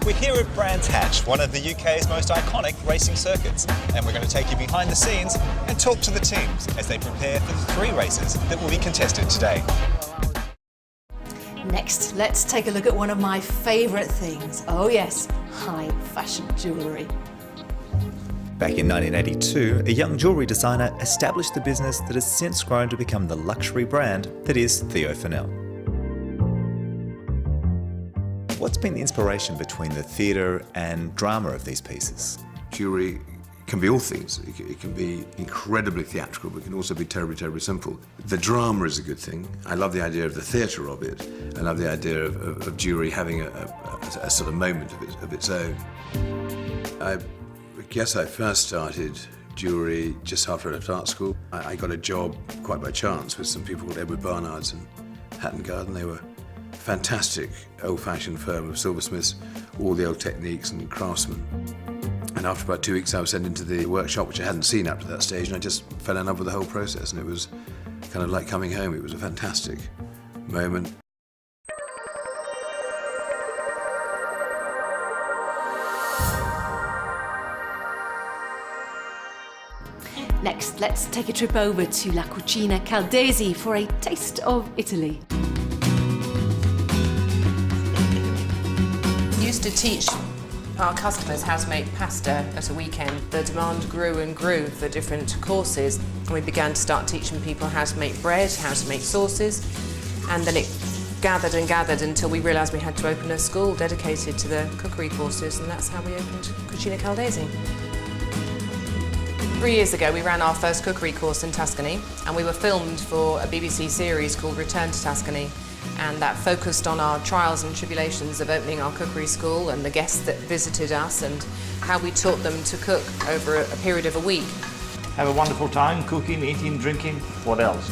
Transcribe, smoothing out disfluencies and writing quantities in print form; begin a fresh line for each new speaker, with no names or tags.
We're here at Brands Hatch, one of the UK's most iconic racing circuits, and we're going to take you behind the scenes and talk to the teams as they prepare for the 3 races that will be contested today.
Next, let's take a look at one of my favourite things. Oh yes, high fashion jewellery.
Back in 1982, a young jewellery designer established the business that has since grown to become the luxury brand that is Theo Furnell. What's been the inspiration between the theatre and drama of these pieces?
Jewellery can be all things. It can be incredibly theatrical, but it can also be terribly, terribly simple. The drama is a good thing. I love the idea of the theatre of it. I love the idea of jewellery having a sort of moment of its own. I guess I first started jewellery just after I left art school. I got a job quite by chance with some people called Edward Barnard's in Hatton Garden. They were a fantastic old-fashioned firm of silversmiths, all the old techniques and craftsmen. And after about 2 weeks I was sent into the workshop, which I hadn't seen up to that stage, and I just fell in love with the whole process, and it was kind of like coming home. It was a fantastic moment.
Next, let's take a trip over to La Cucina Caldesi for a taste of Italy.
We used to teach our customers how to make pasta at a weekend. The demand grew and grew for different courses. We began to start teaching people how to make bread, how to make sauces, and then it gathered and gathered until we realised we had to open a school dedicated to the cookery courses, and that's how we opened Cucina Caldesi. 3 years ago we ran our first cookery course in Tuscany, and we were filmed for a BBC series called Return to Tuscany, and that focused on our trials and tribulations of opening our cookery school and the guests that visited us and how we taught them to cook over a period of a week.
Have a wonderful time, cooking, eating, drinking, what else?